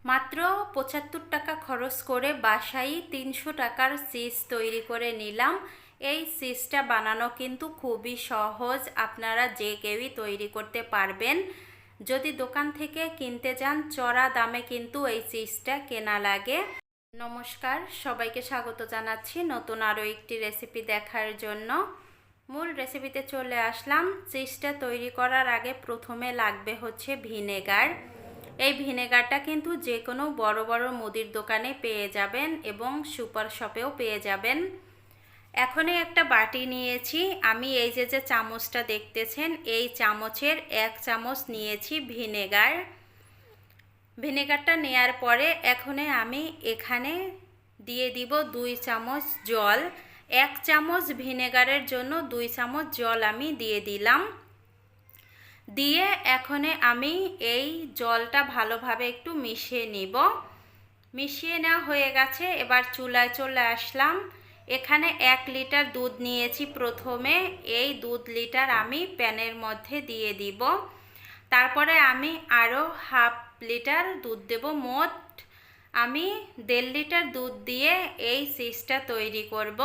মাত্র ৭৫ টাকা খরচ করে বাসায় ৩০০ টাকার চিজ তৈরি করে নিলাম। এই চিজটা বানানো কিন্তু খুবই সহজ, আপনারা যে কেউই তৈরি করতে পারবেন। যদি দোকান থেকে কিনতে যান চড়া দামে কিন্তু এই চিজটা কেনা লাগে। নমস্কার, সবাইকে স্বাগত জানাচ্ছি নতুন আরও একটি রেসিপি দেখার জন্য। মূল রেসিপিতে চলে আসলাম। চিজটা তৈরি করার আগে প্রথমে লাগবে হচ্ছে ভিনেগার। এই ভিনেগারটা কিন্তু যে কোনো বড় বড় মুদির দোকানে পেয়ে যাবেন এবং সুপার শপেও পেয়ে যাবেন। এখনই একটা বাটি নিয়েছি আমি, এই যে চামচটা দেখতেছেন এই চামচের 1 চামচ নিয়েছি ভিনেগার। ভিনেগারটা নেয়ার পরে আমি এখানে দিয়ে দিব 2 চামচ জল। 1 চামচ ভিনেগারের জন্য 2 চামচ জল আমি দিয়ে দিলাম। দিয়ে আমি এই জলটা ভালোভাবে একটু মিশিয়ে নিব। মিশিয়ে নেওয়া হয়ে গেছে, এবার চুলায় চলে আসলাম। এখানে 1 লিটার দুধ নিয়েছি। প্রথমে এই 2 লিটার আমি প্যানের মধ্যে দিয়ে দিব। তারপরে আমি আরও হাফ লিটার দুধ দেব। মোট আমি 1.5 লিটার দুধ দিয়ে এই চিজটা তৈরি করব।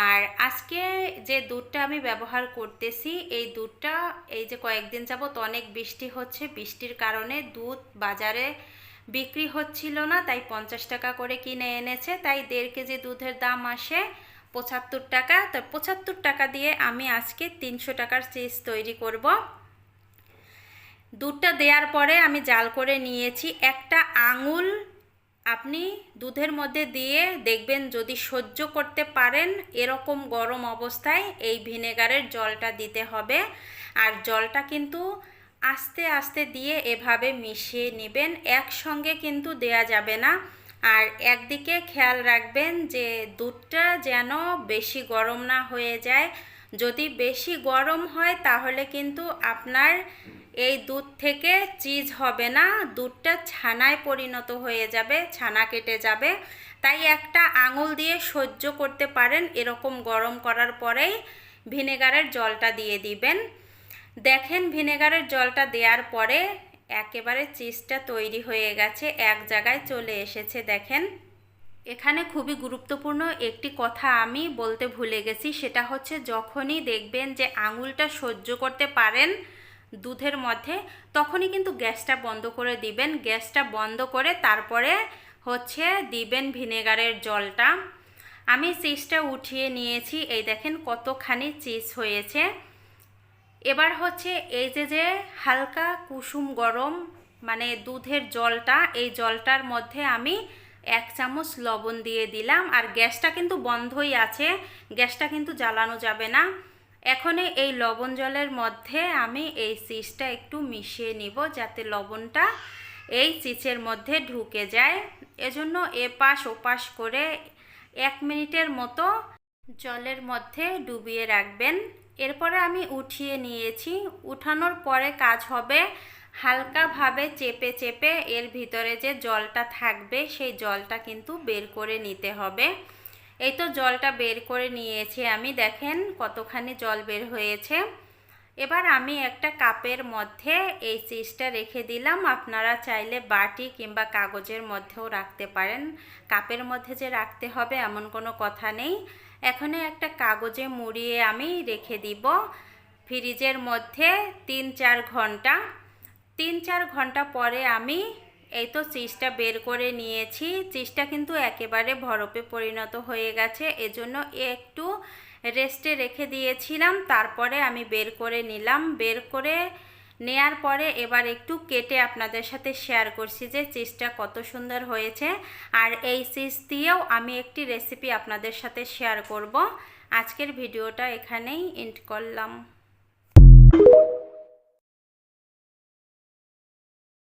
আর আজকে যে দুধটা আমি ব্যবহার করতেছি এই দুধটা এই যে কয়েকদিন যাবত অনেক বৃষ্টি হচ্ছে, বৃষ্টির কারণে দুধ বাজারে বিক্রি হচ্ছিল না, তাই 50 টাকা করে কিনে এনেছে। তাই 1.5 কেজি দুধের দাম আসে 75 টাকা। তো 75 টাকা দিয়ে আমি আজকে 300 টাকার চিজ তৈরি করব। দুধটা দেওয়ার পরে আমি জাল করে নিয়েছি। একটা আঙুল আপনি দুধের মধ্যে দিয়ে দেখবেন, যদি সহ্য করতে পারেন এরকম গরম অবস্থায় এই ভিনেগারের জলটা দিতে হবে। আর জলটা কিন্তু আস্তে আস্তে দিয়ে এভাবে মিশিয়ে নেবেন, একসঙ্গে কিন্তু দেয়া যাবে না। আর একদিকে খেয়াল রাখবেন যে দুধটা যেন বেশি গরম না হয়ে যায়। যদি বেশি গরম হয় তাহলে কিন্তু আপনার এই দুধ থেকে চিজ হবে না, দুধটা ছানায় পরিণত হয়ে যাবে, ছানা কেটে যাবে। তাই একটা আঙুল দিয়ে সহ্য করতে পারেন এরকম গরম করার পরেই ভিনেগারের জলটা দিয়ে দিবেন। দেখেন ভিনেগারের জলটা দেওয়ার পরে একেবারে চিজটা তৈরি হয়ে গেছে, এক জায়গায় চলে এসেছে। দেখেন এখানে খুবই গুরুত্বপূর্ণ একটি কথা আমি বলতে ভুলে গেছি, সেটা হচ্ছে যখনই দেখবেন যে আঙুলটা সহ্য করতে পারেন দুধের মধ্যে, তখনই কিন্তু গ্যাসটা বন্ধ করে দিবেন। গ্যাসটা বন্ধ করে তারপরে দিবেন ভিনেগারের জলটা। আমি চিজটা উঠিয়ে নিয়েছি, এই দেখেন কতখানি চিজ হয়েছে। এবার এই যে হালকা কুসুম গরম মানে দুধের জলটা, এই জলটার মধ্যে আমি 1 চামচ লবণ দিয়ে দিলাম। আর গ্যাসটা কিন্তু বন্ধই আছে, গ্যাসটা কিন্তু জ্বালানো যাবে না। এখন এই লবণ জলের মধ্যে আমি এই চিজটা একটু মিশিয়ে নিব, যাতে লবণটা এই চিজের মধ্যে ঢুকে যায়। এজন্য এপাশ ওপাশ করে 1 মিনিটের মতো জলের মধ্যে ডুবিয়ে রাখবেন। এরপরে আমি উঠিয়ে নিয়েছি। উঠানোর পরে কাজ হবে হালকাভাবে চেপে চেপে এর ভিতরে যে জলটা থাকবে সেই জলটা কিন্তু বের করে নিতে হবে। এই তো জলটা বের করে নিয়েছি আমি, দেখেন কতখানি জল বের হয়েছে। এবার আমি একটা কাপের মধ্যে এই চিজটা রেখে দিলাম। আপনারা চাইলে বাটি কিংবা কাগজের মধ্যেও রাখতে পারেন, কাপের মধ্যে যে রাখতে হবে এমন কোনো কথা নেই। এখন একটা কাগজে মুড়িয়ে আমি রেখে দিব ফ্রিজের মধ্যে 3-4 ঘন্টা। 3-4 ঘন্টা পরে আমি এই তো চিজটা বের করে নিয়েছি। চিজটা কিন্তু একেবারে বরফে পরিণত হয়ে গেছে, এজন্য একটু রেস্টে রেখে দিয়েছিলাম। তারপরে আমি বের করে নিলাম। বের করে নেয়ার পরে এবার একটু কেটে আপনাদের সাথে শেয়ার করছি যে চিজটা কত সুন্দর হয়েছে। আর এই চিজ দিয়েও আমি একটি রেসিপি আপনাদের সাথে শেয়ার করব। আজকের ভিডিওটা এখানেই এন্ড করলাম।